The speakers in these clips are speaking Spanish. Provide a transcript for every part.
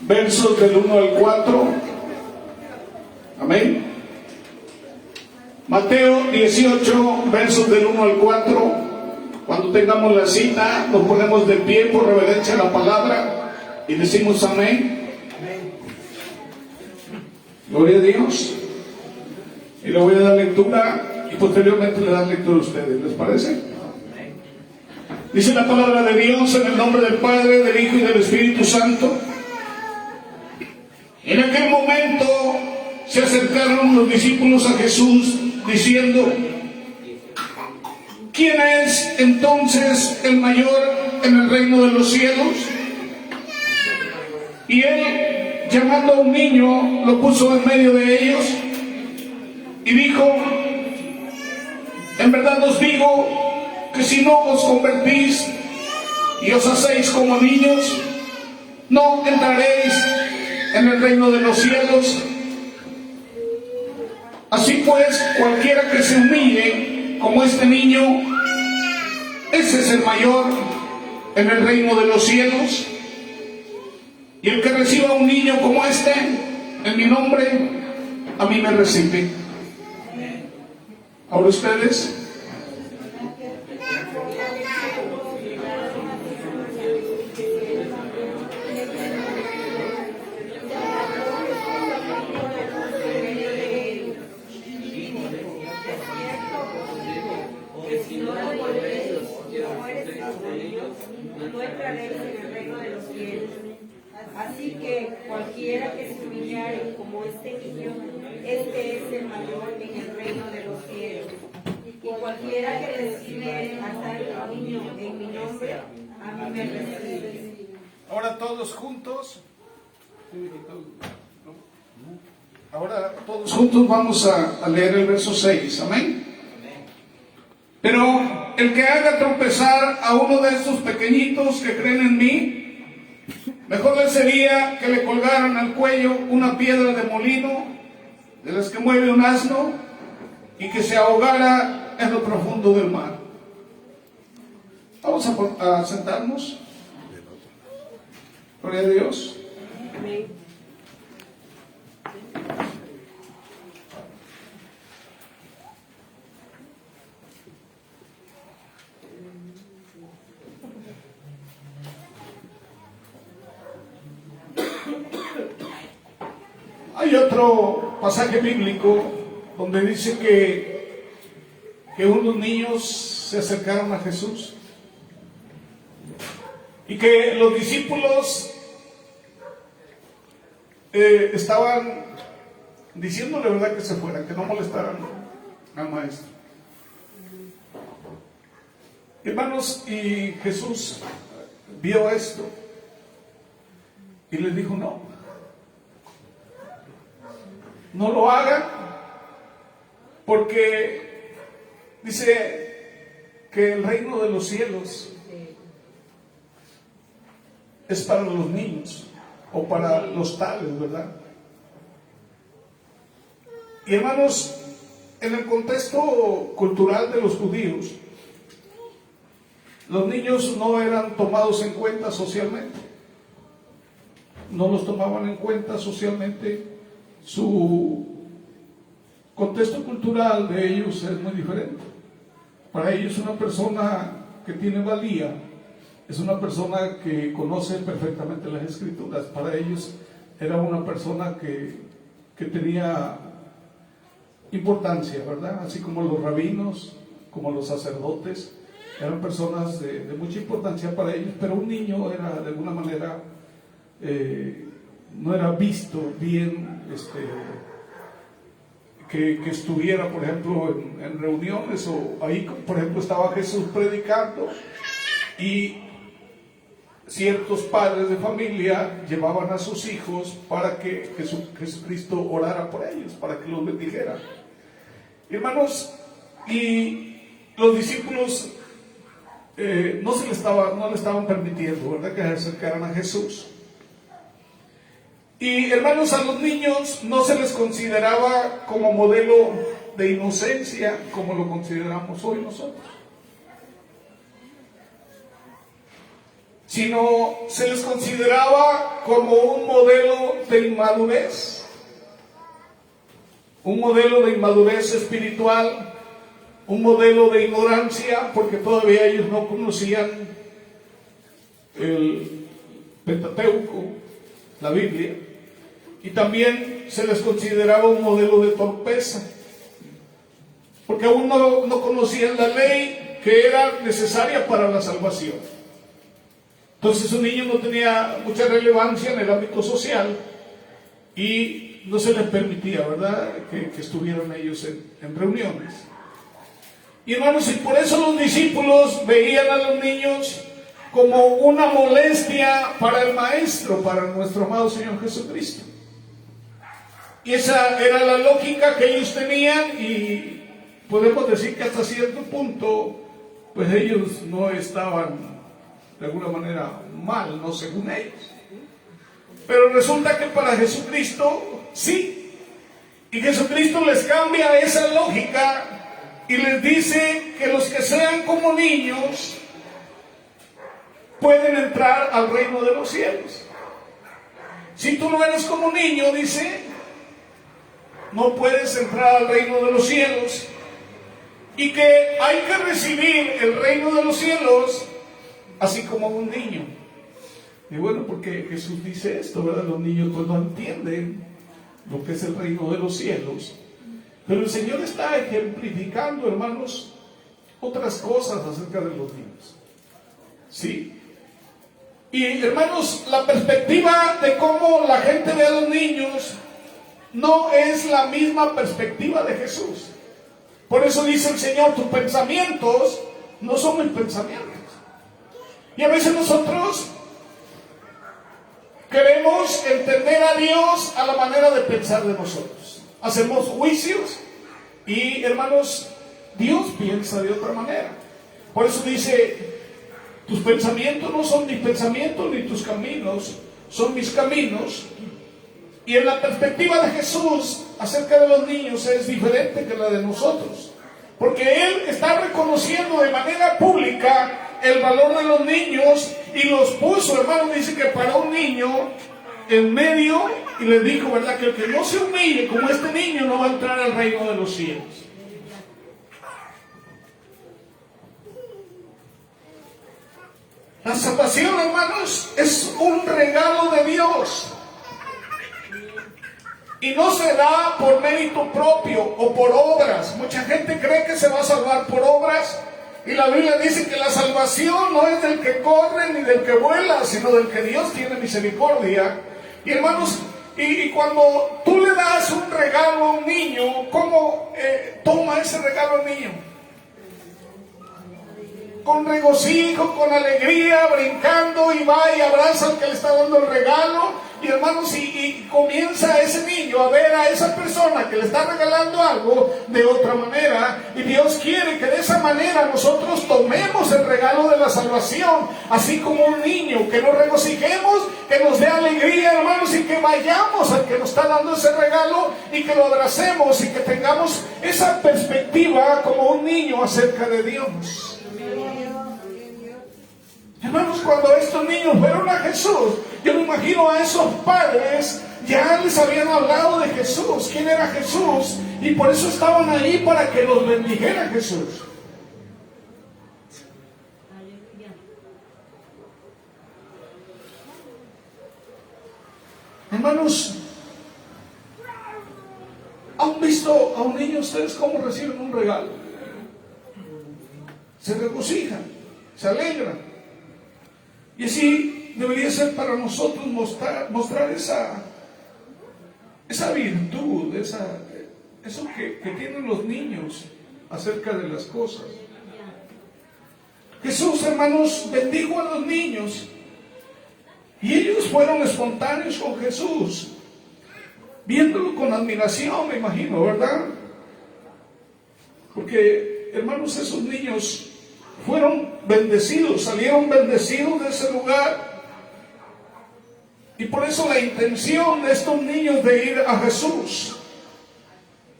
versos del 1 al 4. Amén. Mateo 18, versos del 1 al 4. Cuando tengamos la cita, nos ponemos de pie por reverencia a la palabra y decimos amén. Gloria a Dios. Y le voy a dar lectura y posteriormente le dan lectura a ustedes. ¿Les parece? Dice la palabra de Dios en el nombre del Padre, del Hijo y del Espíritu Santo. En aquel momento se acercaron los discípulos a Jesús diciendo: ¿quién es entonces el mayor en el reino de los cielos? Y él, llamando a un niño, lo puso en medio de ellos y dijo: en verdad os digo que si no os convertís y os hacéis como niños, no entraréis en el reino de los cielos. Así pues, cualquiera que se humille como este niño, ese es el mayor en el reino de los cielos. Y el que reciba a un niño como este en mi nombre, a mí me recibe. Ahora ustedes. No entraréis en el reino de los cielos. Así que cualquiera que se humillare como este niño, este es el mayor en el reino de los cielos. Y cualquiera que recibiere a tal niño en mi nombre, a mí me recibe. Ahora todos juntos. Ahora todos juntos vamos a leer el verso 6. Amén. Pero el que haga tropezar a uno de estos pequeñitos que creen en mí, mejor le sería que le colgaran al cuello una piedra de molino, de las que mueve un asno, y que se ahogara en lo profundo del mar. Vamos a sentarnos. Gloria a Dios. Amén. Hay otro pasaje bíblico donde dice que unos niños se acercaron a Jesús y que los discípulos estaban diciéndole, ¿verdad?, que se fueran, que no molestaran al maestro. Hermanos, y Jesús vio esto y les dijo: no lo hagan, porque dice que el reino de los cielos es para los niños o para los tales, ¿verdad? Y hermanos, en el contexto cultural de los judíos, los niños no eran tomados en cuenta socialmente, no los tomaban en cuenta socialmente. Su contexto cultural de ellos es muy diferente. Para ellos una persona que tiene valía es una persona que conoce perfectamente las escrituras. Para ellos era una persona que tenía importancia, ¿verdad? Así como los rabinos, como los sacerdotes, eran personas de mucha importancia para ellos, pero un niño era de alguna manera no era visto bien que estuviera, por ejemplo, en reuniones, o ahí, por ejemplo, estaba Jesús predicando y ciertos padres de familia llevaban a sus hijos para que Jesucristo orara por ellos, para que los bendijera. Hermanos, y los discípulos no le estaban permitiendo, ¿verdad?, que se acercaran a Jesús. Y hermanos, a los niños no se les consideraba como modelo de inocencia como lo consideramos hoy nosotros. sino se les consideraba como un modelo de inmadurez, un modelo de inmadurez espiritual, un modelo de ignorancia, porque todavía ellos no conocían el Pentateuco, la Biblia, y también se les consideraba un modelo de torpeza, porque aún no conocían la ley que era necesaria para la salvación. Entonces un niño no tenía mucha relevancia en el ámbito social y no se les permitía, ¿verdad?, que estuvieran ellos en reuniones. Y hermanos, y por eso los discípulos veían a los niños como una molestia para el Maestro, para nuestro amado Señor Jesucristo. Y esa era la lógica que ellos tenían, y podemos decir que hasta cierto punto, pues ellos no estaban de alguna manera mal, no según ellos. Pero resulta que para Jesucristo sí. Y Jesucristo les cambia esa lógica y les dice que los que sean como niños pueden entrar al reino de los cielos. Si tú no eres como niño, dice, no puedes entrar al reino de los cielos, y que hay que recibir el reino de los cielos así como un niño. Y bueno, porque Jesús dice esto, ¿verdad? Los niños pues no entienden lo que es el reino de los cielos, pero el Señor está ejemplificando, hermanos, otras cosas acerca de los niños. ¿Sí? Y hermanos, la perspectiva de cómo la gente ve a los niños no es la misma perspectiva de Jesús. Por eso dice el Señor, tus pensamientos no son mis pensamientos. Y a veces nosotros queremos entender a Dios a la manera de pensar de nosotros. Hacemos juicios y, hermanos, Dios piensa de otra manera. Por eso dice, tus pensamientos no son mis pensamientos, ni tus caminos son mis caminos. Y en la perspectiva de Jesús acerca de los niños es diferente que la de nosotros, porque Él está reconociendo de manera pública el valor de los niños y los puso, hermano, dice que para un niño en medio, y le dijo, ¿verdad?, que el que no se humille como este niño no va a entrar al reino de los cielos. La salvación, hermanos, es un regalo de Dios. Y no se da por mérito propio o por obras. Mucha gente cree que se va a salvar por obras. Y la Biblia dice que la salvación no es del que corre ni del que vuela, sino del que Dios tiene misericordia. Y hermanos, y cuando tú le das un regalo a un niño, ¿cómo toma ese regalo el niño? Con regocijo, con alegría, brincando, y va y abraza al que le está dando el regalo. Y hermanos, y comienza ese niño a ver a esa persona que le está regalando algo de otra manera. Y Dios quiere que de esa manera nosotros tomemos el regalo de la salvación, así como un niño, que nos regocijemos, que nos dé alegría, hermanos, y que vayamos al que nos está dando ese regalo y que lo abracemos y que tengamos esa perspectiva como un niño acerca de Dios. Hermanos, cuando estos niños fueron a Jesús, yo me imagino a esos padres, ya les habían hablado de Jesús, quién era Jesús, y por eso estaban ahí para que los bendijera Jesús. Hermanos, ¿han visto a un niño ustedes cómo reciben un regalo? Se regocijan, se alegran. Y así debería ser para nosotros mostrar esa virtud, eso que tienen los niños acerca de las cosas. Jesús, hermanos, bendijo a los niños y ellos fueron espontáneos con Jesús, viéndolo con admiración, me imagino, ¿verdad? Porque, hermanos, esos niños fueron bendecidos, salieron bendecidos de ese lugar. Y por eso la intención de estos niños de ir a Jesús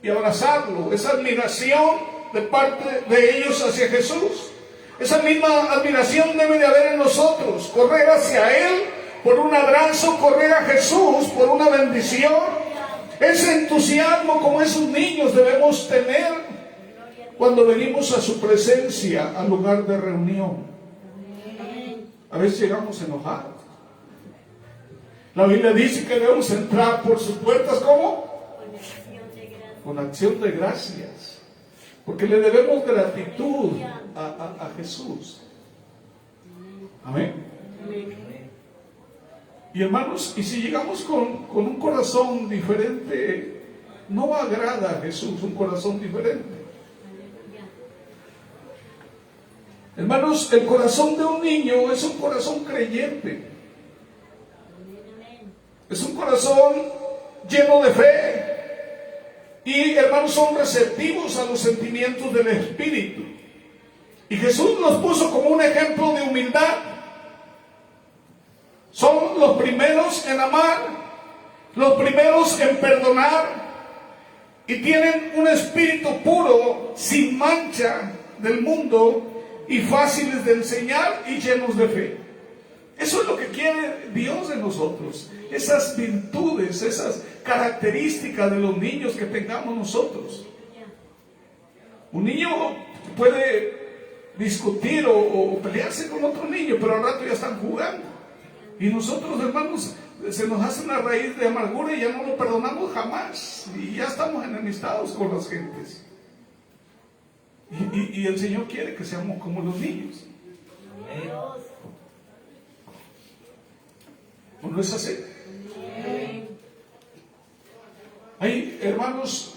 y abrazarlo, esa admiración de parte de ellos hacia Jesús, Esa misma admiración debe de haber en nosotros. Correr hacia Él por un abrazo, correr a Jesús por una bendición. Ese entusiasmo como esos niños debemos tener cuando venimos a su presencia, al lugar de reunión. A veces llegamos enojados. La Biblia dice que debemos entrar por sus puertas, ¿cómo? Con acción de gracias. Porque le debemos gratitud a Jesús. Amén. Y hermanos, y si llegamos con un corazón diferente, no agrada a Jesús un corazón diferente. Hermanos, el corazón de un niño es un corazón creyente. Es un corazón lleno de fe. Y hermanos, son receptivos a los sentimientos del Espíritu. Y Jesús nos puso como un ejemplo de humildad. Son los primeros en amar, los primeros en perdonar. Y tienen un espíritu puro, sin mancha del mundo, y fáciles de enseñar y llenos de fe. Eso es lo que quiere Dios de nosotros. Esas virtudes, esas características de los niños que tengamos nosotros. Un niño puede discutir o pelearse con otro niño, pero al rato ya están jugando. Y nosotros, hermanos, se nos hace una raíz de amargura y ya no lo perdonamos jamás. Y ya estamos enemistados con las gentes. Y el Señor quiere que seamos como los niños. ¿O no es así? Hay, hermanos,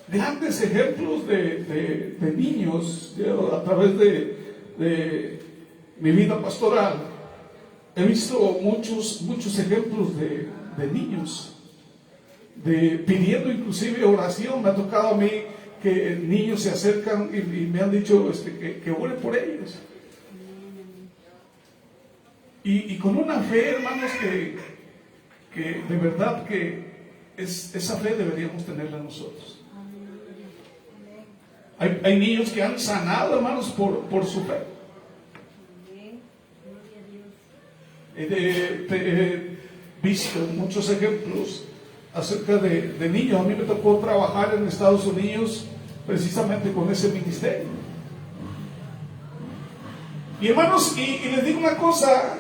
grandes ejemplos de niños. Yo, a través de mi vida pastoral, he visto muchos ejemplos de niños, pidiendo inclusive oración. Me ha tocado a mí que niños se acercan y me han dicho que ore por ellos. Y con una fe, hermanos, que de verdad que esa fe deberíamos tenerla nosotros. Hay niños que han sanado, hermanos, por su fe. He visto muchos ejemplos acerca de niños. A mí me tocó trabajar en Estados Unidos precisamente con ese ministerio. Y hermanos, y les digo una cosa,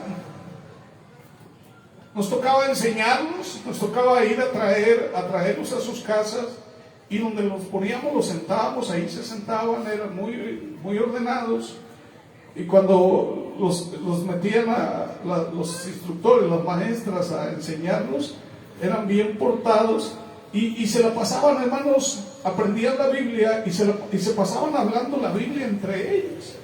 nos tocaba enseñarlos, nos tocaba ir a traerlos a sus casas, y donde los poníamos, los sentábamos, ahí se sentaban, eran muy ordenados. Y cuando los metían los instructores, las maestras a enseñarlos, eran bien portados y se la pasaban, hermanos, aprendían la Biblia y se pasaban hablando la Biblia entre ellos.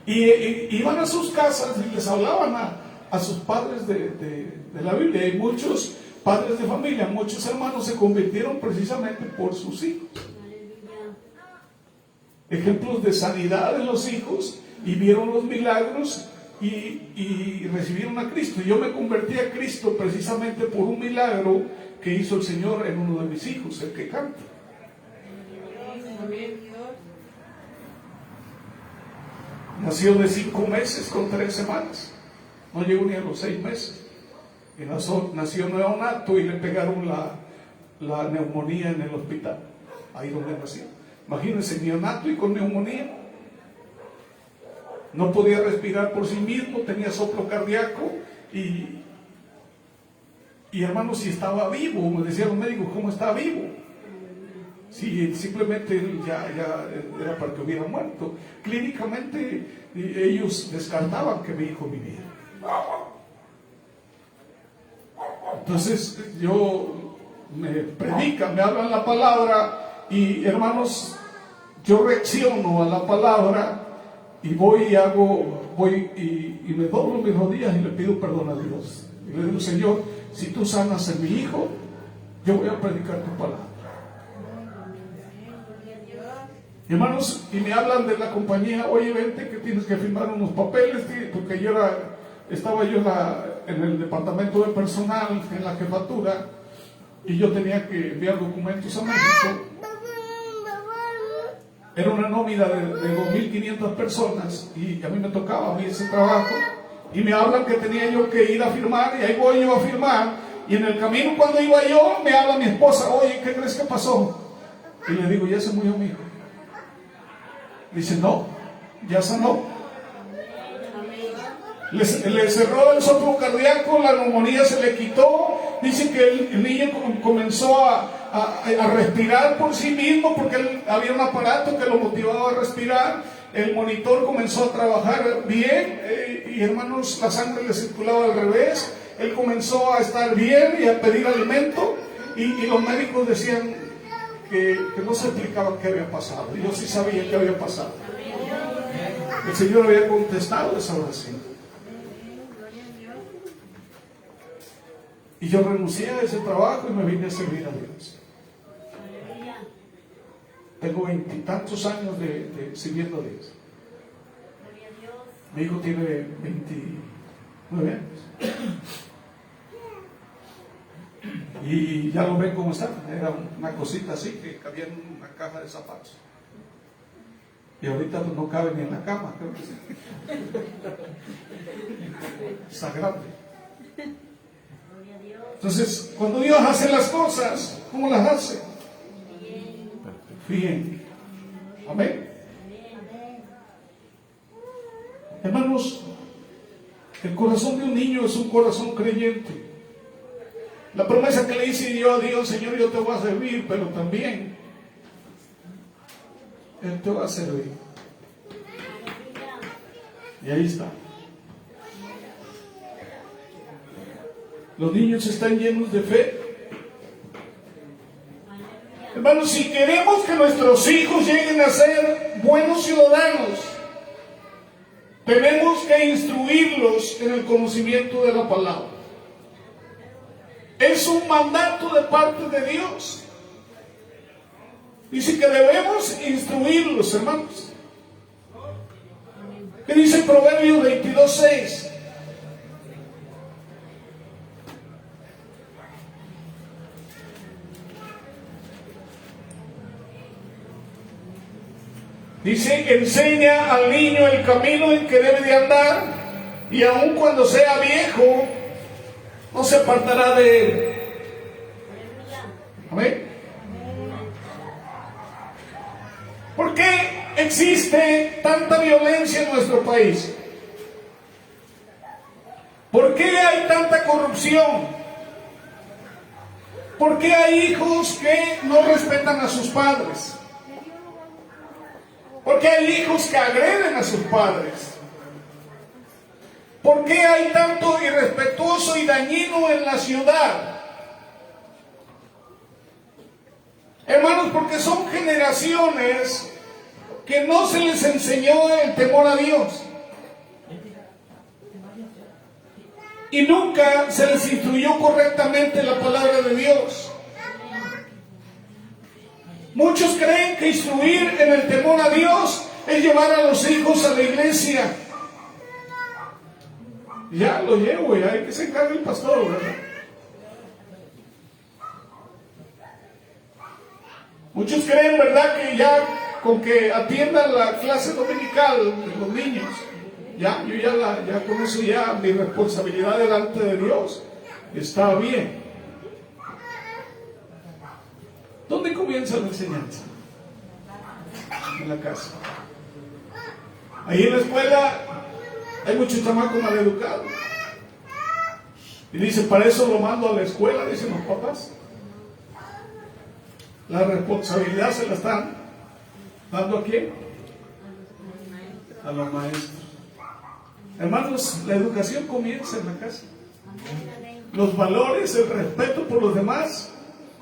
Y iban a sus casas y les hablaban a sus padres de la Biblia. Y muchos padres de familia, muchos hermanos se convirtieron precisamente por sus hijos. Ejemplos de sanidad de los hijos, y vieron los milagros y recibieron a Cristo. Yo me convertí a Cristo precisamente por un milagro que hizo el Señor en uno de mis hijos, el que canta. Nació de 5 meses con 3 semanas, no llegó ni a los 6 meses. Y nació neonato y le pegaron la neumonía en el hospital, ahí donde nació. Imagínense, neonato y con neumonía. No podía respirar por sí mismo, tenía soplo cardíaco y hermanos, si estaba vivo, me decían los médicos, ¿cómo está vivo? Si simplemente ya era para que hubiera muerto. Clínicamente ellos descartaban que mi hijo viviera. Entonces me hablan la palabra y hermanos, yo reacciono a la palabra y voy y me doblo mis rodillas y le pido perdón a Dios. Y le digo, Señor, si tú sanas a mi hijo, yo voy a predicar tu palabra. Hermanos, y me hablan de la compañía, oye, vente que tienes que firmar unos papeles, porque estaba yo en el departamento de personal, en la jefatura, y yo tenía que enviar documentos a México. Era una nómina de 2.500 personas y a mí me tocaba a mí ese trabajo. Y me hablan que tenía yo que ir a firmar y ahí voy yo a firmar. Y en el camino cuando iba yo me habla mi esposa, oye, ¿qué crees que pasó? Y le digo, ya se murió mi hijo. Dice, no, ya sanó. Le cerró el soplo cardíaco, la neumonía se le quitó. Dice que el niño comenzó a respirar por sí mismo porque había un aparato que lo motivaba a respirar. El monitor comenzó a trabajar bien y hermanos, la sangre le circulaba al revés. Él comenzó a estar bien y a pedir alimento y los médicos decían que no se explicaban qué había pasado. Yo sí sabía qué había pasado. El Señor había contestado esa oración. Y yo renuncié a ese trabajo y me vine a servir a Dios. Tengo 20 y tantos años de sirviendo a Dios. Mi hijo tiene 29 años. Y ya lo ven cómo está. Era una cosita así que cabía en una caja de zapatos. Y ahorita no cabe ni en la cama, creo que sí. Está grande. Entonces, cuando Dios hace las cosas, ¿cómo las hace? Bien. Amén. Hermanos, el corazón de un niño es un corazón creyente. La promesa que le hice yo a Dios, Señor, yo te voy a servir, pero también Él te va a servir. Y ahí está. Los niños están llenos de fe. Hermanos, si queremos que nuestros hijos lleguen a ser buenos ciudadanos, tenemos que instruirlos en el conocimiento de la palabra. Es un mandato de parte de Dios. Dice que debemos instruirlos, hermanos. ¿Qué dice Proverbios 22:6? Dice, enseña al niño el camino en que debe de andar, y aun cuando sea viejo, no se apartará de él. Amén. ¿Por qué existe tanta violencia en nuestro país? ¿Por qué hay tanta corrupción? ¿Por qué hay hijos que no respetan a sus padres? ¿Por qué hay hijos que agreden a sus padres? ¿Por qué hay tanto irrespetuoso y dañino en la ciudad? Hermanos, porque son generaciones que no se les enseñó el temor a Dios. Y nunca se les instruyó correctamente la palabra de Dios. Muchos creen que instruir en el temor a Dios es llevar a los hijos a la iglesia. Ya lo llevo, ya hay que se encargue el pastor, ¿verdad? Muchos creen, ¿verdad?, que ya con que atiendan la clase dominical de los niños, ya con eso ya mi responsabilidad delante de Dios está bien. ¿Dónde comienza la enseñanza? En la casa. Ahí en la escuela hay muchos chamacos maleducados. Y dice, para eso lo mando a la escuela, dicen los papás. La responsabilidad se la están dando a quién? A los maestros. Hermanos, la educación comienza en la casa. Los valores, el respeto por los demás,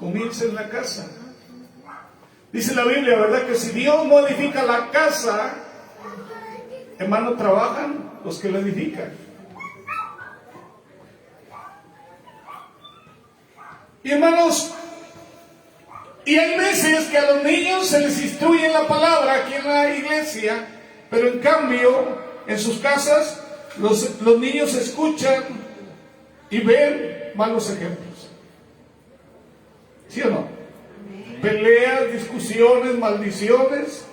comienza en la casa. Dice la Biblia, ¿verdad?, que si Dios no edifica la casa, hermano, trabajan los que la edifican. Y hermanos, y hay veces que a los niños se les instruye la palabra aquí en la iglesia, pero en cambio, en sus casas, los niños escuchan y ven malos ejemplos. ¿Sí o no? Peleas, discusiones, maldiciones,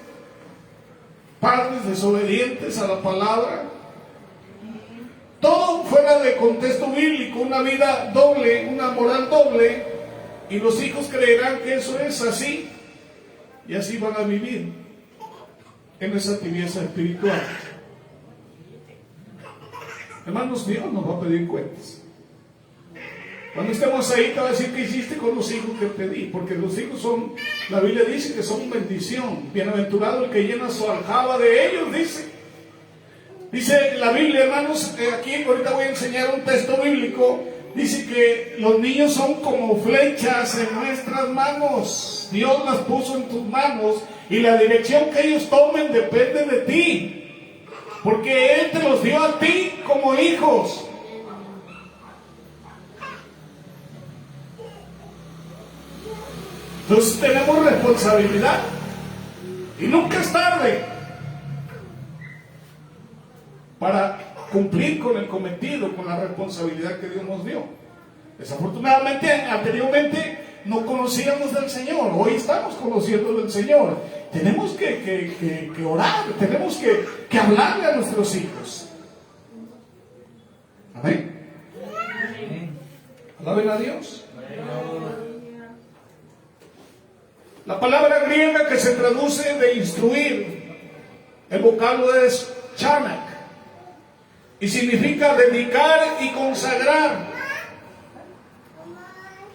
padres desobedientes a la palabra. Todo fuera de contexto bíblico, una vida doble, una moral doble, y los hijos creerán que eso es así, y así van a vivir en esa tibieza espiritual. Hermanos, Dios nos va a pedir cuentas. Cuando estemos ahí te va a decir: ¿qué hiciste con los hijos que te di? Porque los hijos son, la Biblia dice que son bendición. Bienaventurado el que llena su aljaba de ellos, dice la Biblia, hermanos. Aquí ahorita voy a enseñar un texto bíblico. Dice que los niños son como flechas en nuestras manos. Dios las puso en tus manos, y la dirección que ellos tomen depende de ti, porque Él te los dio a ti como hijos. Entonces tenemos responsabilidad, y nunca es tarde para cumplir con el cometido, con la responsabilidad que Dios nos dio. Desafortunadamente, anteriormente no conocíamos del Señor, hoy estamos conociendo del Señor. Tenemos que orar, tenemos que hablarle a nuestros hijos. Amén. Alaben a Dios. La palabra griega que se traduce de instruir, el vocablo es chanak, y significa dedicar y consagrar.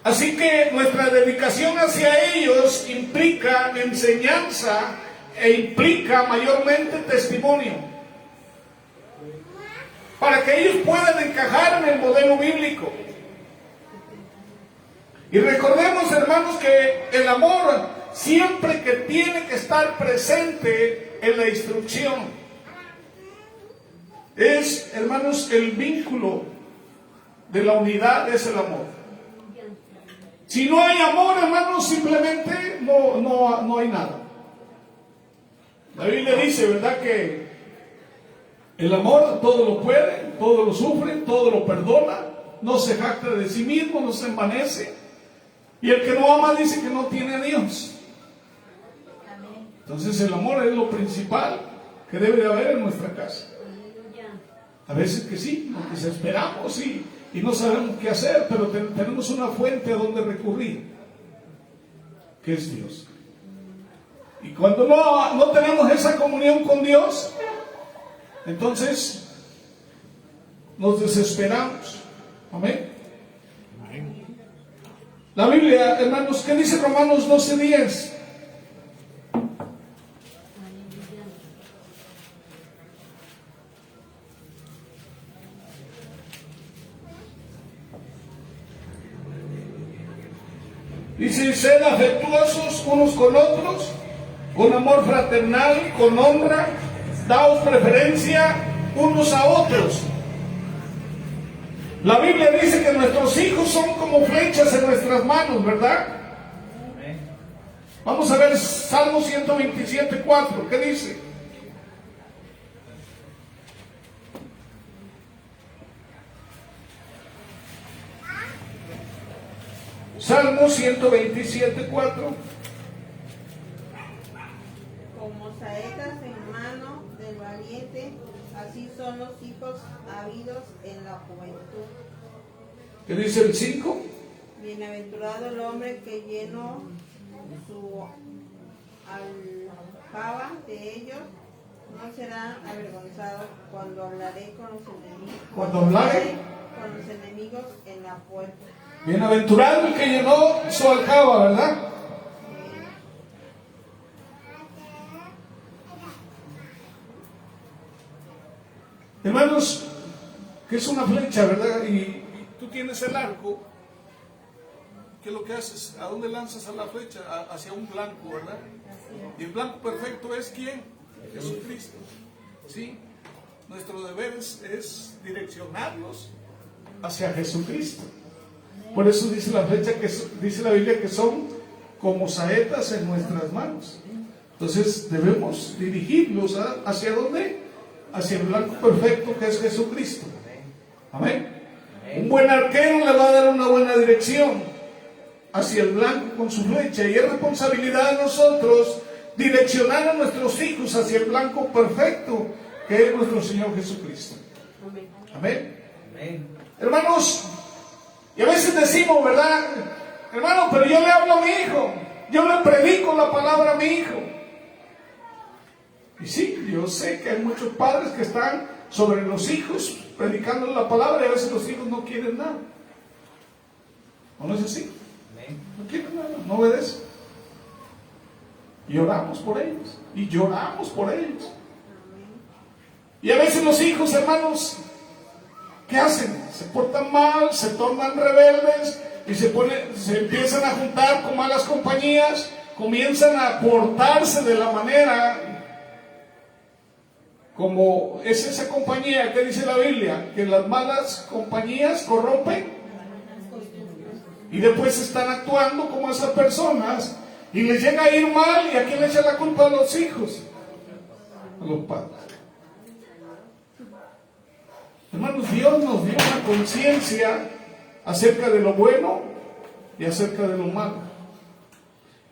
Así que nuestra dedicación hacia ellos implica enseñanza e implica mayormente testimonio, para que ellos puedan encajar en el modelo bíblico. Y recordemos, hermanos, que el amor siempre que tiene que estar presente en la instrucción. Es, hermanos, el vínculo de la unidad es el amor. Si no hay amor, hermanos, simplemente no hay nada. La Biblia dice, ¿verdad?, que el amor todo lo puede, todo lo sufre, todo lo perdona, no se jacta de sí mismo, no se envanece. Y el que no ama dice que no tiene a Dios. Entonces el amor es lo principal que debe de haber en nuestra casa. A veces que sí, nos desesperamos y no sabemos qué hacer, pero tenemos una fuente a donde recurrir, que es Dios. Y cuando no tenemos esa comunión con Dios, entonces nos desesperamos. Amén. La Biblia, hermanos, ¿qué dice Romanos 12:10? Dice: sed afectuosos unos con otros, con amor fraternal, con honra, daos preferencia unos a otros. La Biblia dice que nuestros hijos son como flechas en nuestras manos, ¿verdad? Vamos a ver Salmo 127:4, ¿qué dice? Salmo 127:4. Como saetas en mano del valiente, así son los hijos habidos en la juventud. ¿Qué dice el 5? Bienaventurado el hombre que llenó su aljaba de ellos, no será avergonzado cuando hablaré con los enemigos. Cuando hablaré con los enemigos en la puerta. Bienaventurado el que llenó su aljaba, ¿verdad? Hermanos, que es una flecha, ¿verdad? Y tú tienes el arco. ¿Qué es lo que haces? ¿A dónde lanzas a la flecha? Hacia un blanco, ¿verdad? Y el blanco perfecto es ¿quién? Jesucristo. ¿Sí? Nuestro deber es direccionarlos hacia Jesucristo. Por eso dice la flecha, dice la Biblia, que son como saetas en nuestras manos. Entonces debemos dirigirlos ¿hacia dónde? Hacia el blanco perfecto, que es Jesucristo. Amén. Un buen arquero le va a dar una buena dirección hacia el blanco con su flecha, y es responsabilidad de nosotros direccionar a nuestros hijos hacia el blanco perfecto que es nuestro Señor Jesucristo. Amén. Hermanos, y a veces decimos, ¿verdad? Hermano, pero yo le hablo a mi hijo, yo le predico la palabra a mi hijo. Y sí, yo sé que hay muchos padres que están sobre los hijos predicando la palabra y a veces los hijos no quieren nada. ¿O no es así? No quieren nada, no obedecen. Y oramos por ellos, y lloramos por ellos. Y a veces los hijos, hermanos, ¿qué hacen? Se portan mal, se tornan rebeldes y se empiezan a juntar con malas compañías, comienzan a portarse de la manera como es esa compañía que dice la Biblia, que las malas compañías corrompen y después están actuando como esas personas y les llega a ir mal. ¿Y a quién le echa la culpa? A los hijos, a los padres. Hermanos, Dios nos dio una conciencia acerca de lo bueno y acerca de lo malo.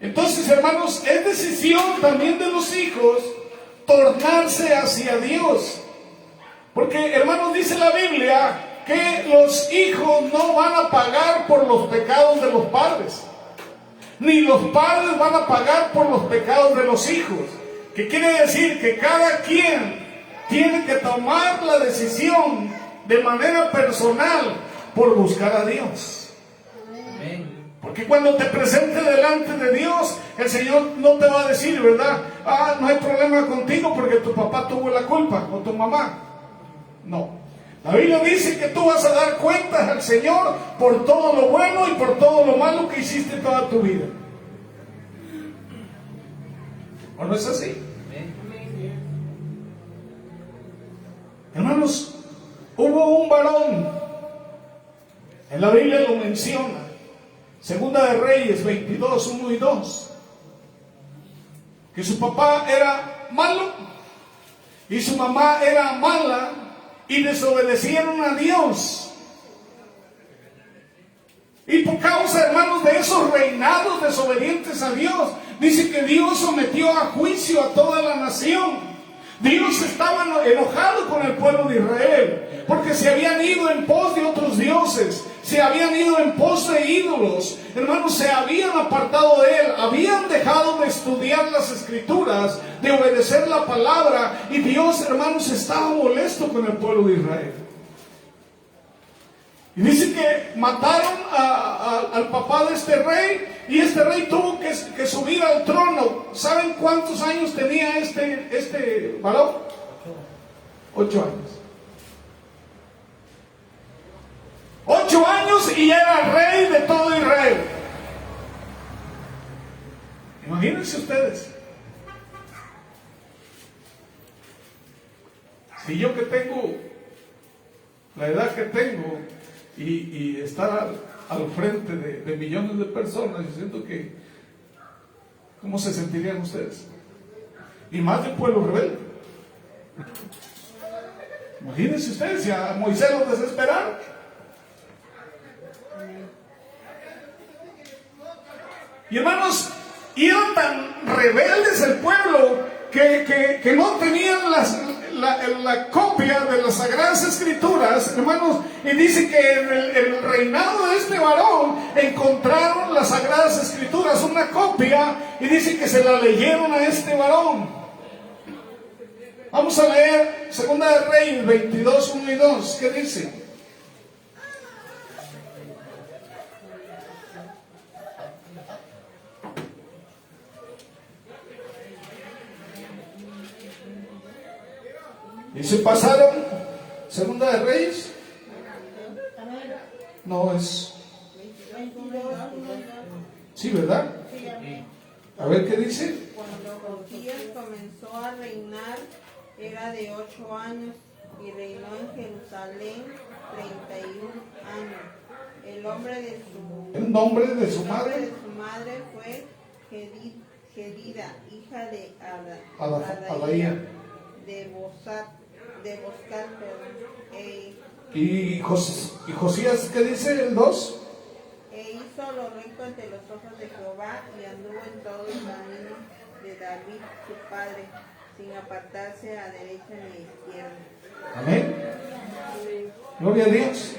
Entonces, hermanos, es decisión también de los hijos tornarse hacia Dios. Porque, hermanos, dice la Biblia que los hijos no van a pagar por los pecados de los padres, ni los padres van a pagar por los pecados de los hijos. ¿Qué quiere decir? Que cada quien tiene que tomar la decisión de manera personal por buscar a Dios. Porque cuando te presentes delante de Dios, el Señor no te va a decir, ¿verdad? No hay problema contigo porque tu papá tuvo la culpa o tu mamá. No. La Biblia dice que tú vas a dar cuentas al Señor por todo lo bueno y por todo lo malo que hiciste toda tu vida. ¿O no es así? Hermanos, hubo un varón, en la Biblia lo menciona, Segunda de Reyes 22, 1 y 2, que su papá era malo y su mamá era mala y desobedecieron a Dios. Y por causa, hermanos, de esos reinados desobedientes a Dios, dice que Dios sometió a juicio a toda la nación. Dios estaba enojado con el pueblo de Israel, porque se habían ido en pos de otros dioses, se habían ido en pos de ídolos, hermanos, se habían apartado de Él, habían dejado de estudiar las Escrituras, de obedecer la palabra, y Dios, hermanos, estaba molesto con el pueblo de Israel. Y dice que mataron al papá de este rey, y este rey tuvo que subir al trono. ¿Saben cuántos años tenía este varón? 8 años. 8 años y ya era rey de todo Israel. Imagínense ustedes. Si yo que tengo la edad que tengo y estar al frente de millones de personas, yo siento que, ¿cómo se sentirían ustedes? Y más de un pueblo rebelde. Imagínense ustedes, si a Moisés lo desesperaron. Y hermanos, y eran tan rebeldes el pueblo que no tenían la copia de las Sagradas Escrituras, hermanos, y dice que en el reinado de este varón encontraron las Sagradas Escrituras, una copia, y dice que se la leyeron a este varón. Vamos a leer Segunda de Reyes 22, 1 y 2, ¿qué dice? Y se pasaron, Segunda de Reyes, no es, sí, ¿verdad? A ver qué dice. Cuando Josías comenzó a reinar, era de 8 años y reinó en Jerusalén 31 años. El nombre de su madre fue Gedida, hija de Adaía, de Boscat, ¿Y Josías qué dice el 2? E hizo lo recto ante los ojos de Jehová y anduvo en todo el camino de David su padre, sin apartarse a derecha ni a izquierda. Amén. Gloria a Dios.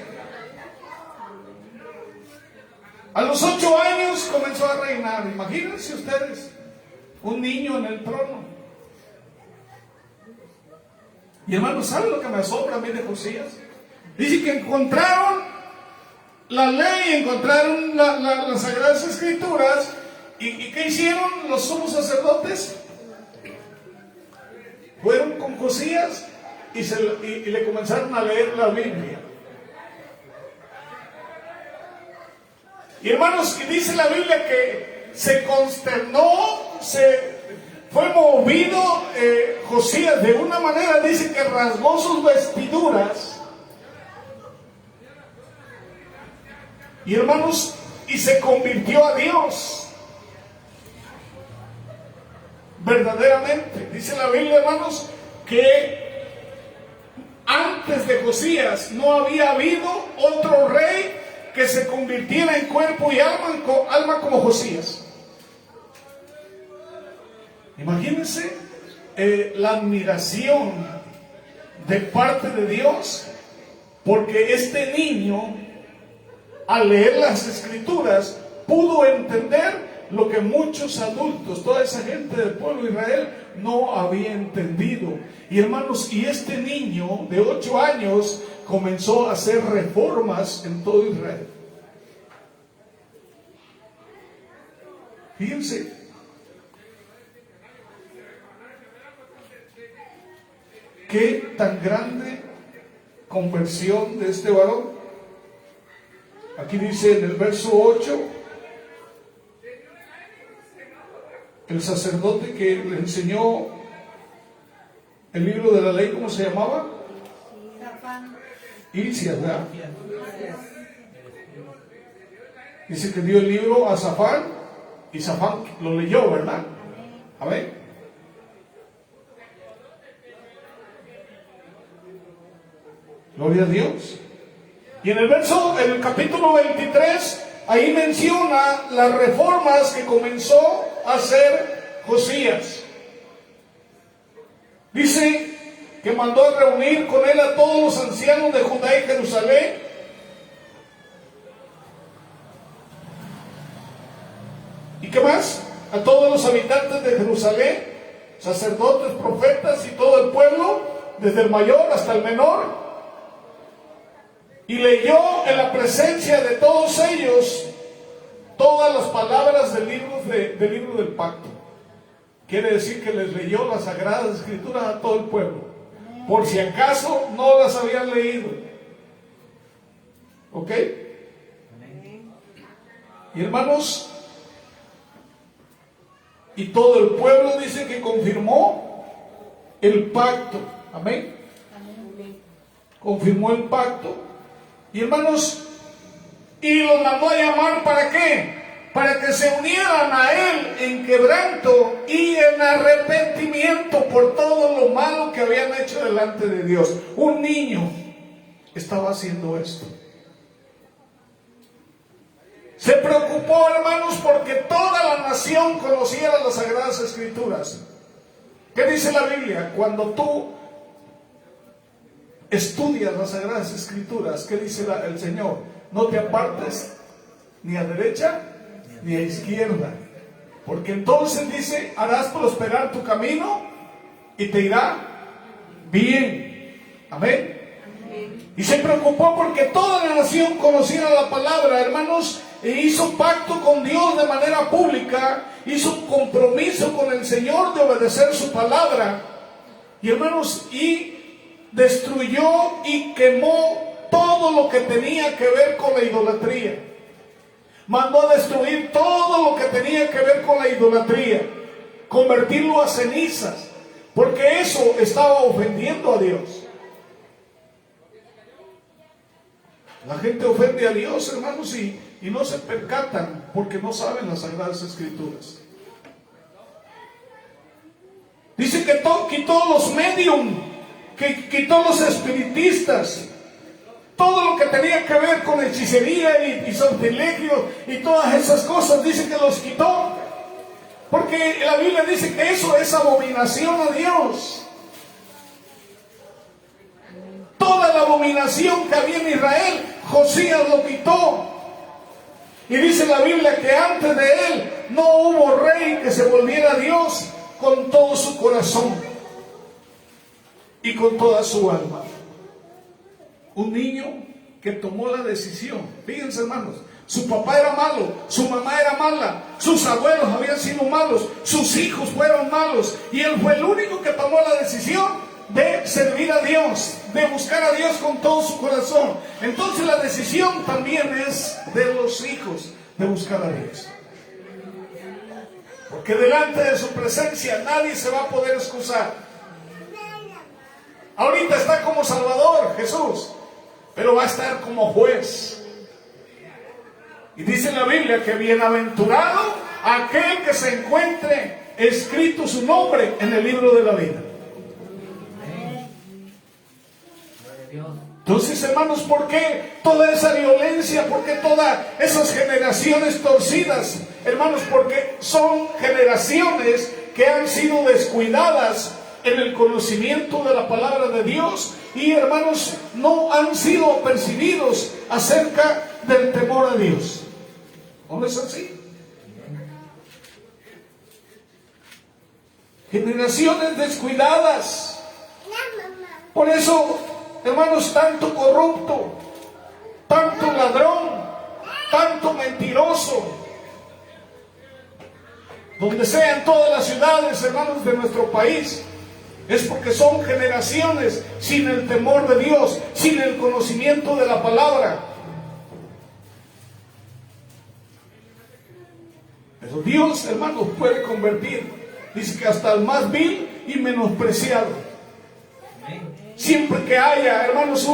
A los 8 años comenzó a reinar. Imagínense ustedes, un niño en el trono. Y hermanos, ¿saben lo que me asombra a mí de Josías? Dice que encontraron la ley, encontraron las Sagradas Escrituras. ¿Y qué hicieron los sumos sacerdotes? Fueron con Josías y le comenzaron a leer la Biblia. Y hermanos, dice la Biblia que se consternó, fue movido Josías de una manera, dice que rasgó sus vestiduras. Y hermanos, y se convirtió a Dios. Verdaderamente, dice la Biblia, hermanos, que antes de Josías no había habido otro rey que se convirtiera en cuerpo y alma como Josías. Imagínense la admiración de parte de Dios, porque este niño, al leer las Escrituras, pudo entender lo que muchos adultos, toda esa gente del pueblo de Israel, no había entendido. Y hermanos, y este niño de 8 años comenzó a hacer reformas en todo Israel. Fíjense. Qué tan grande conversión de este varón. Aquí dice en el verso 8, el sacerdote que le enseñó el libro de la ley, ¿cómo se llamaba? Hilcias, ¿verdad? Dice que dio el libro a Safán y Safán lo leyó, ¿verdad? Amén. Gloria a Dios. Y en el capítulo 23, ahí menciona las reformas que comenzó a hacer Josías. Dice que mandó a reunir con él a todos los ancianos de Judá y Jerusalén. ¿Y qué más? A todos los habitantes de Jerusalén, sacerdotes, profetas y todo el pueblo, desde el mayor hasta el menor. Y leyó en la presencia de todos ellos todas las palabras del libro del pacto. Quiere decir que les leyó las Sagradas Escrituras a todo el pueblo, por si acaso no las habían leído. ¿Ok? Y hermanos, y todo el pueblo dice que confirmó el pacto. Amén. Confirmó el pacto. Y hermanos, y los mandó a llamar, ¿para qué? Para que se unieran a él en quebranto y en arrepentimiento por todo lo malo que habían hecho delante de Dios. Un niño estaba haciendo esto. Se preocupó, hermanos, porque toda la nación conociera las Sagradas Escrituras. ¿Qué dice la Biblia? Cuando tú estudias las Sagradas Escrituras, ¿qué dice el Señor? No te apartes ni a derecha ni a izquierda, porque entonces dice, harás prosperar tu camino y te irá bien. Amén. Y se preocupó porque toda la nación conociera la palabra, hermanos, e hizo pacto con Dios de manera pública, hizo un compromiso con el Señor de obedecer su palabra. Y hermanos, y destruyó y quemó todo lo que tenía que ver con la idolatría. Mandó a destruir todo lo que tenía que ver con la idolatría, convertirlo a cenizas, porque eso estaba ofendiendo a Dios. La gente ofende a Dios, hermanos, y no se percatan porque no saben las Sagradas Escrituras. Dice que quitó los medium, que quitó los espiritistas, todo lo que tenía que ver con hechicería y sortilegio y todas esas cosas, dice que los quitó. Porque la Biblia dice que eso es abominación a Dios. Toda la abominación que había en Israel, Josías lo quitó. Y dice la Biblia que antes de él no hubo rey que se volviera a Dios con todo su corazón y con toda su alma. Un niño que tomó la decisión. Fíjense, hermanos, su papá era malo, su mamá era mala, sus abuelos habían sido malos, sus hijos fueron malos, y él fue el único que tomó la decisión de servir a Dios, de buscar a Dios con todo su corazón. Entonces la decisión también es de los hijos, de buscar a Dios. Porque delante de su presencia nadie se va a poder excusar. Ahorita está como Salvador, Jesús, pero va a estar como juez. Y dice la Biblia que bienaventurado aquel que se encuentre escrito su nombre en el libro de la vida. Entonces, hermanos, ¿por qué toda esa violencia? ¿Por qué todas esas generaciones torcidas? Hermanos, porque son generaciones que han sido descuidadas en el conocimiento de la palabra de Dios, y, hermanos, no han sido percibidos acerca del temor a Dios. ¿No es así? Generaciones descuidadas. Por eso, hermanos, tanto corrupto, tanto ladrón, tanto mentiroso, donde sea en todas las ciudades, hermanos, de nuestro país, es porque son generaciones sin el temor de Dios, sin el conocimiento de la palabra. Pero Dios, hermanos, puede convertir, dice que hasta el más vil y menospreciado. Siempre que haya, hermanos,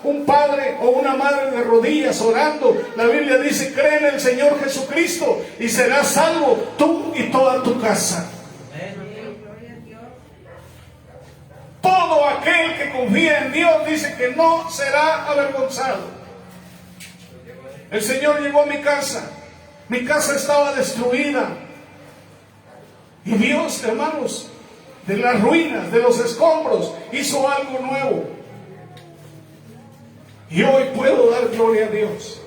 un padre o una madre de rodillas orando, la Biblia dice: cree en el Señor Jesucristo y serás salvo tú y toda tu casa. Todo aquel que confía en Dios, dice que no será avergonzado. El Señor llegó a mi casa estaba destruida, y Dios, hermanos, de las ruinas, de los escombros, hizo algo nuevo. Y hoy puedo dar gloria a Dios,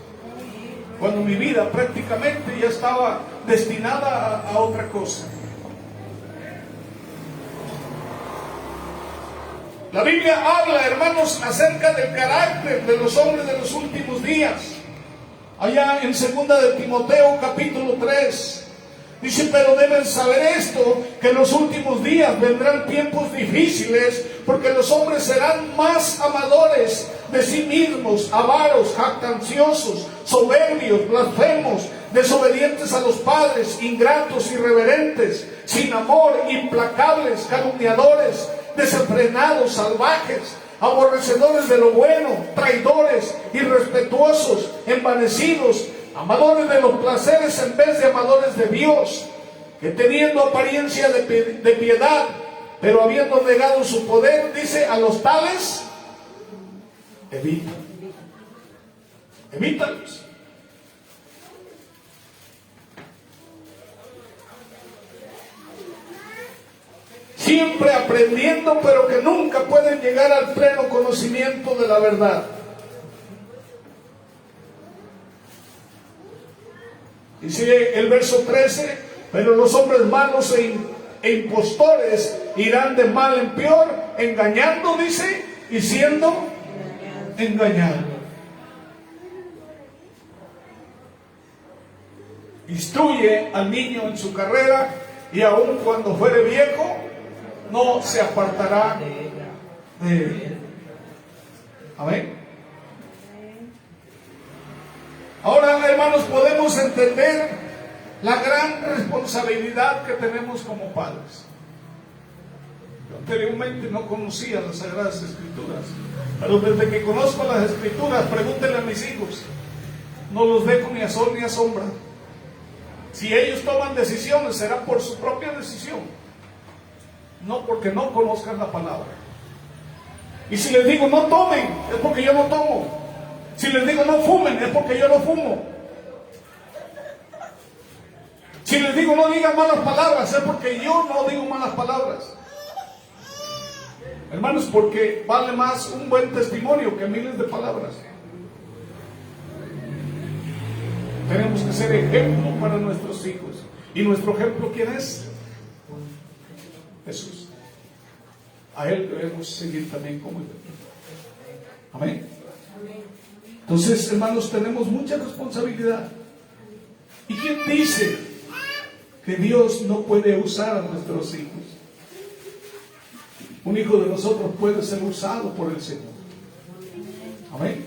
cuando mi vida prácticamente ya estaba destinada a otra cosa. La Biblia habla, hermanos, acerca del carácter de los hombres de los últimos días. Allá en 2 de Timoteo capítulo 3 dice: pero deben saber esto, que en los últimos días vendrán tiempos difíciles, porque los hombres serán más amadores de sí mismos, avaros, jactanciosos, soberbios, blasfemos, desobedientes a los padres, ingratos, irreverentes, sin amor, implacables, calumniadores, desenfrenados, salvajes, aborrecedores de lo bueno, traidores, irrespetuosos, envanecidos, amadores de los placeres en vez de amadores de Dios, que teniendo apariencia de piedad, pero habiendo negado su poder, dice: a los tales evítalos. Siempre aprendiendo, pero que nunca pueden llegar al pleno conocimiento de la verdad. Dice el verso 13: pero los hombres malos e impostores irán de mal en peor, engañando, dice, y siendo engañados. Instruye al niño en su carrera, y aun cuando fuere viejo, no se apartará de él. Amén. Ahora, hermanos, podemos entender la gran responsabilidad que tenemos como padres. Yo anteriormente no conocía las Sagradas Escrituras, pero desde que conozco las Escrituras, pregúntenle a mis hijos, no los dejo ni a sol ni a sombra. Si ellos toman decisiones, será por su propia decisión, no porque no conozcan la palabra. Y si les digo no tomen, es porque yo no tomo. Si les digo no fumen, es porque yo no fumo. Si les digo no digan malas palabras, es porque yo no digo malas palabras. Hermanos, porque vale más un buen testimonio que miles de palabras. Tenemos que ser ejemplo para nuestros hijos. ¿Y nuestro ejemplo quién es? Jesús. A Él debemos seguir también como ejemplo. Amén. Entonces, hermanos, tenemos mucha responsabilidad. ¿Y quién dice que Dios no puede usar a nuestros hijos? Un hijo de nosotros puede ser usado por el Señor. Amén.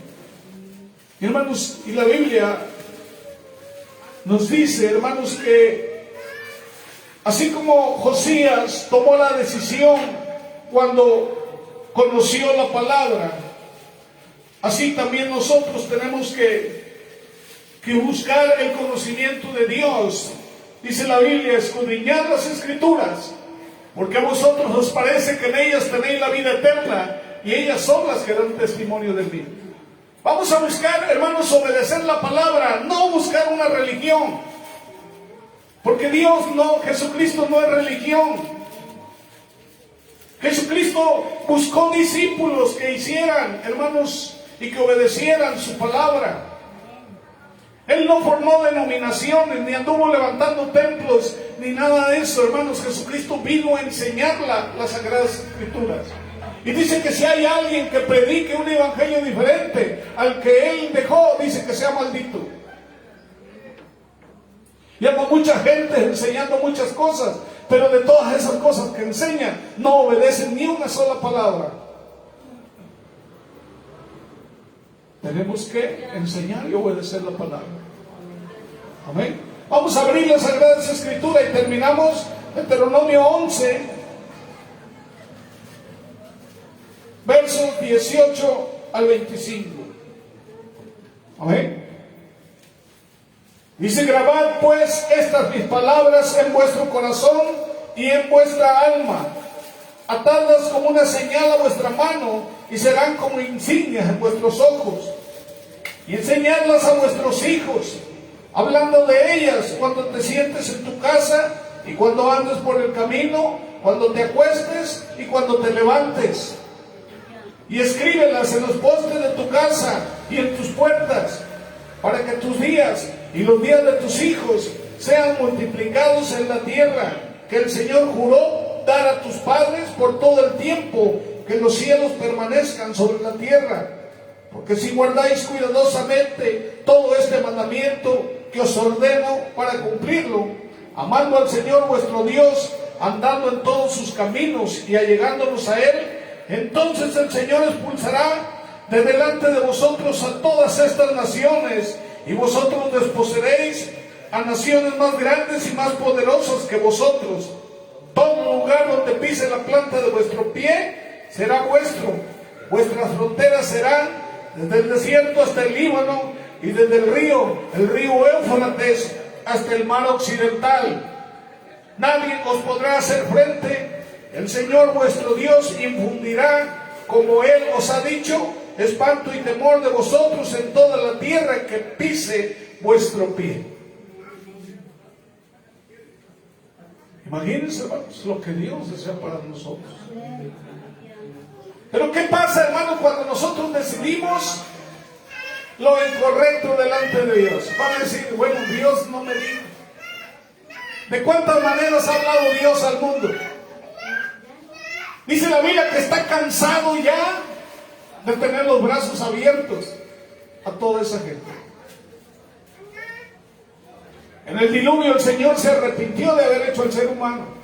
Y hermanos, y la Biblia nos dice, hermanos, que así como Josías tomó la decisión cuando conoció la palabra, así también nosotros tenemos que buscar el conocimiento de Dios. Dice la Biblia, escudriñad las Escrituras, porque a vosotros os parece que en ellas tenéis la vida eterna, y ellas son las que dan testimonio de mí. Vamos a buscar, hermanos, obedecer la palabra, no buscar una religión. Porque Jesucristo no es religión. Jesucristo buscó discípulos que hicieran, hermanos, y que obedecieran su palabra. Él no formó denominaciones, ni anduvo levantando templos, ni nada de eso, hermanos. Jesucristo vino a enseñar las Sagradas Escrituras. Y dice que si hay alguien que predique un evangelio diferente al que Él dejó, dice que sea maldito. Y hay mucha gente enseñando muchas cosas, pero de todas esas cosas que enseñan, no obedecen ni una sola palabra. Tenemos que enseñar y obedecer la palabra. Amén. Vamos a abrir las Sagradas Escrituras y terminamos Deuteronomio 11, versos 18 al 25. Amén. Dice: grabad pues estas mis palabras en vuestro corazón y en vuestra alma, atadlas como una señal a vuestra mano, y serán como insignias en vuestros ojos. Y enseñadlas a vuestros hijos, hablando de ellas cuando te sientes en tu casa y cuando andes por el camino, cuando te acuestes y cuando te levantes. Y escríbelas en los postes de tu casa y en tus puertas, para que tus días y los días de tus hijos sean multiplicados en la tierra que el Señor juró dar a tus padres por todo el tiempo que los cielos permanezcan sobre la tierra. Porque si guardáis cuidadosamente todo este mandamiento que os ordeno para cumplirlo, amando al Señor vuestro Dios, andando en todos sus caminos y allegándonos a Él, entonces el Señor expulsará de delante de vosotros a todas estas naciones, y vosotros desposeeréis a naciones más grandes y más poderosas que vosotros. Todo lugar donde pise la planta de vuestro pie será vuestro. Vuestras fronteras serán desde el desierto hasta el Líbano, y desde el río Éufrates, hasta el mar occidental. Nadie os podrá hacer frente. El Señor vuestro Dios infundirá, como Él os ha dicho, espanto y temor de vosotros en toda la tierra que pise vuestro pie. Imagínense, hermanos, lo que Dios desea para nosotros. Pero ¿qué pasa, hermanos, cuando nosotros decidimos lo incorrecto delante de Dios? Van a decir: bueno, Dios no me dijo. ¿De cuántas maneras ha hablado Dios al mundo? Dice la Biblia que está cansado ya de tener los brazos abiertos a toda esa gente. En el diluvio el Señor se arrepintió de haber hecho al ser humano.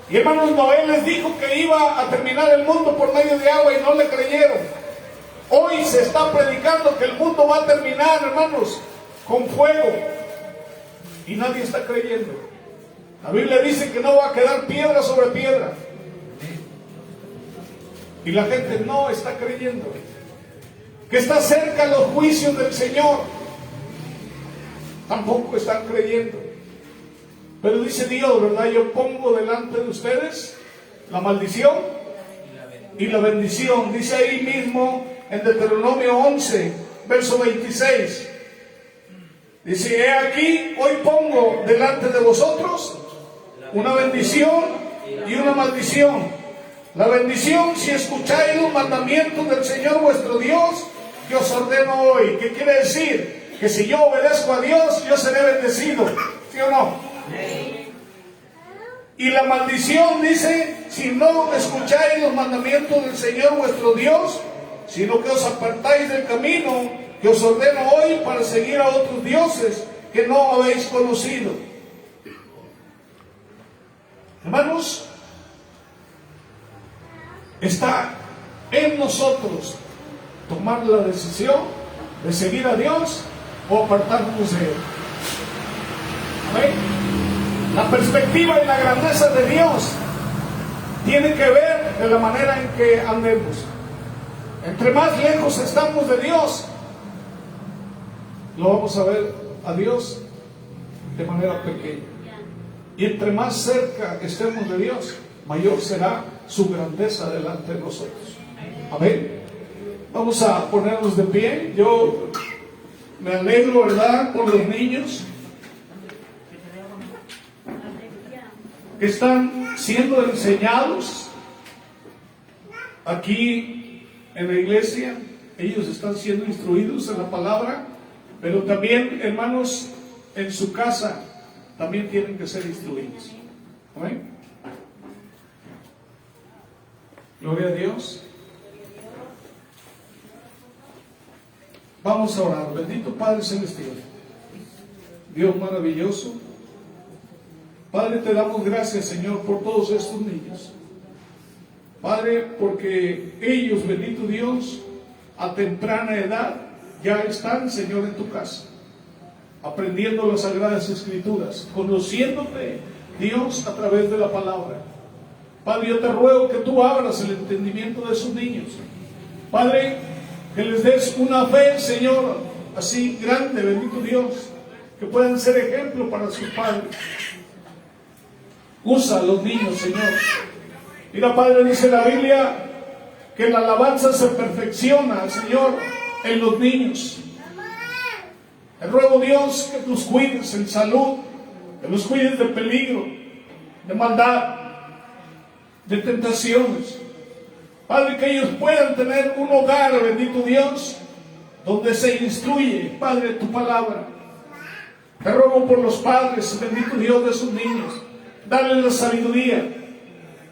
Y hermanos, Noé les dijo que iba a terminar el mundo por medio de agua y no le creyeron. Hoy se está predicando que el mundo va a terminar, hermanos, con fuego, y nadie está creyendo. La Biblia dice que no va a quedar piedra sobre piedra, y la gente no está creyendo. Que está cerca los juicios del Señor, tampoco están creyendo. Pero dice Dios, ¿verdad? Yo pongo delante de ustedes la maldición y la bendición. Dice ahí mismo en Deuteronomio 11, verso 26. Dice, he aquí, hoy pongo delante de vosotros una bendición y una maldición. La bendición si escucháis los mandamientos del Señor vuestro Dios que os ordeno hoy. ¿Qué quiere decir? Que si yo obedezco a Dios, yo seré bendecido. ¿Sí o no? Y la maldición dice, si no escucháis los mandamientos del Señor vuestro Dios, sino que os apartáis del camino que os ordeno hoy para seguir a otros dioses que no habéis conocido. Hermanos, está en nosotros tomar la decisión de seguir a Dios o apartarnos de Él. Amén. La perspectiva y la grandeza de Dios tiene que ver de la manera en que andemos. Entre más lejos estamos de Dios, lo vamos a ver a Dios de manera pequeña. Y entre más cerca estemos de Dios, mayor será su grandeza delante de nosotros. Amén. Vamos a ponernos de pie. Yo me alegro, ¿verdad?, por los niños que están siendo enseñados aquí en la iglesia. Ellos están siendo instruidos en la palabra, pero también, hermanos, en su casa también tienen que ser instruidos. Amén. Gloria a Dios. Vamos a orar. Bendito Padre Celestial, Dios maravilloso, Padre, te damos gracias, Señor, por todos estos niños. Padre, porque ellos, bendito Dios, a temprana edad ya están, Señor, en tu casa, aprendiendo las Sagradas Escrituras, conociéndote, Dios, a través de la palabra. Padre, yo te ruego que tú abras el entendimiento de esos niños. Padre, que les des una fe, Señor, así grande, bendito Dios, que puedan ser ejemplo para sus padres. Usa a los niños, Señor. Mira, Padre, dice la Biblia que la alabanza se perfecciona, Señor, en los niños. Te ruego, Dios, que los cuides en salud, que los cuides de peligro, de maldad, de tentaciones. Padre, que ellos puedan tener un hogar, bendito Dios, donde se instruye, Padre, tu palabra. Te ruego por los padres, bendito Dios, de esos niños. Dale la sabiduría,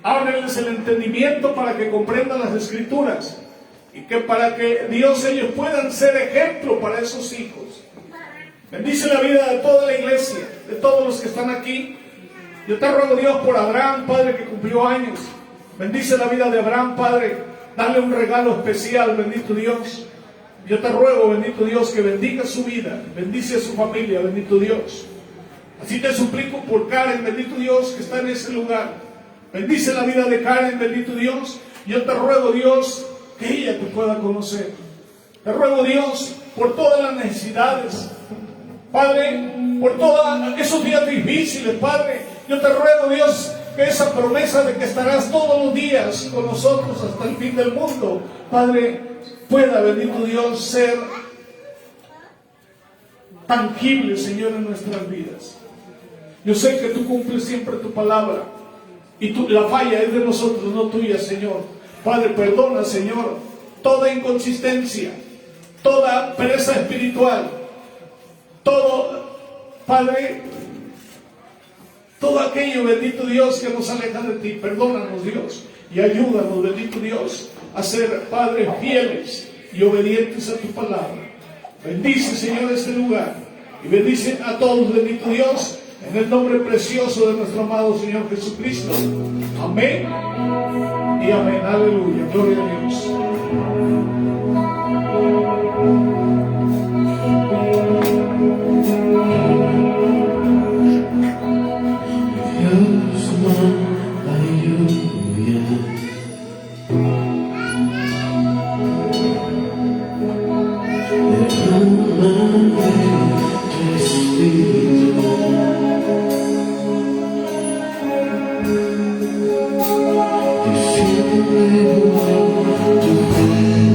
ábreles el entendimiento para que comprendan las Escrituras y que para que Dios, ellos puedan ser ejemplo para esos hijos. Bendice la vida de toda la iglesia, de todos los que están aquí. Yo te ruego, Dios, por Abraham, Padre, que cumplió años. Bendice la vida de Abraham, Padre. Dale un regalo especial, bendito Dios. Yo te ruego, bendito Dios, que bendiga su vida, bendice a su familia, bendito Dios. Así te suplico por Karen, bendito Dios, que está en ese lugar. Bendice la vida de Karen, bendito Dios. Yo te ruego, Dios, que ella te pueda conocer. Te ruego, Dios, por todas las necesidades, Padre, por todos esos días difíciles, Padre. Yo te ruego, Dios, que esa promesa de que estarás todos los días con nosotros hasta el fin del mundo, Padre, pueda, bendito Dios, ser tangible, Señor, en nuestras vidas. Yo sé que tú cumples siempre tu palabra y la falla es de nosotros, no tuya, Señor. Padre, perdona, Señor, toda inconsistencia, toda pereza espiritual, todo, Padre, todo aquello, bendito Dios, que nos aleja de ti. Perdónanos, Dios, y ayúdanos, bendito Dios, a ser, Padre, fieles y obedientes a tu palabra. Bendice, Señor, este lugar y bendice a todos, bendito Dios, en el nombre precioso de nuestro amado Señor Jesucristo. Amén y amén. Aleluya. Gloria a Dios. To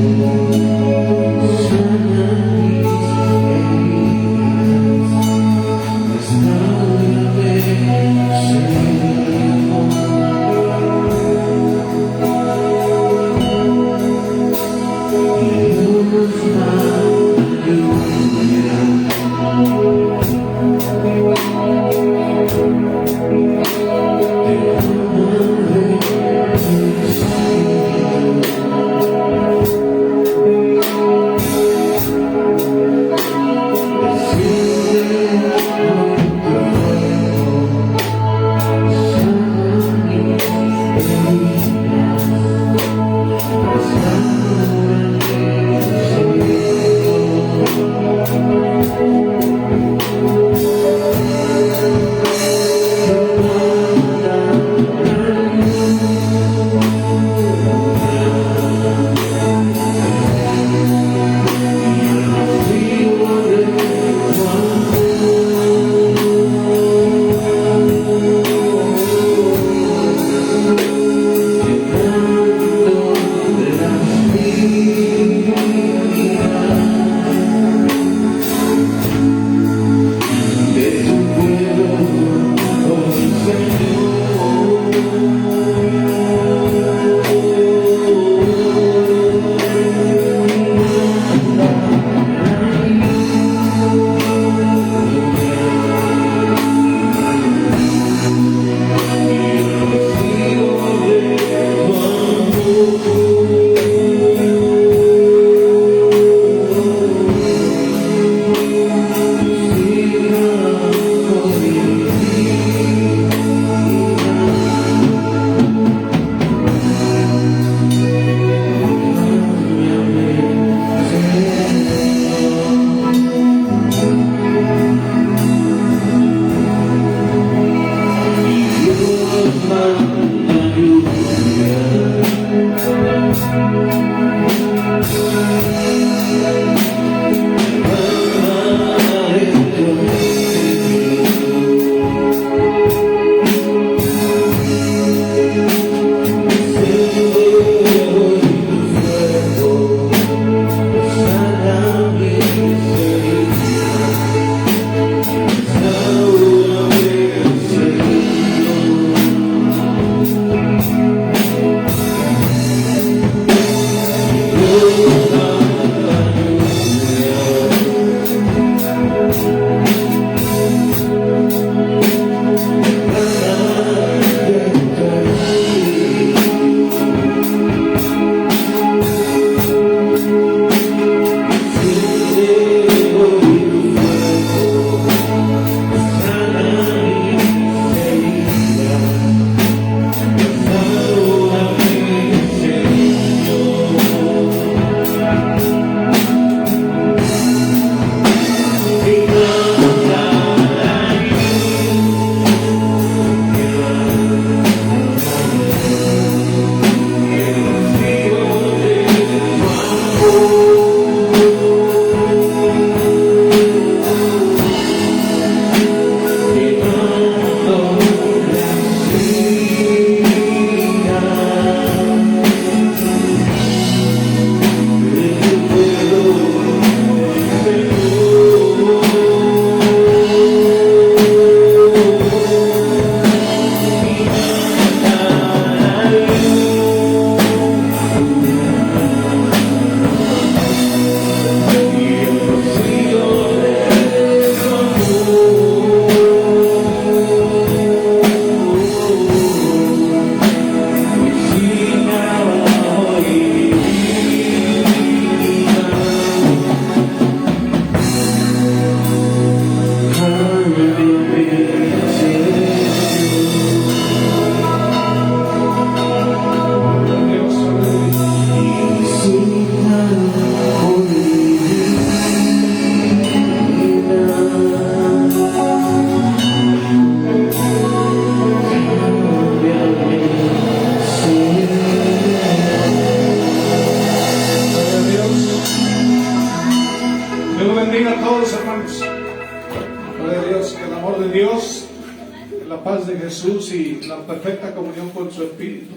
paz de Jesús y la perfecta comunión con su Espíritu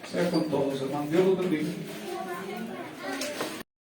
sea con todos, hermano. Dios los bendiga.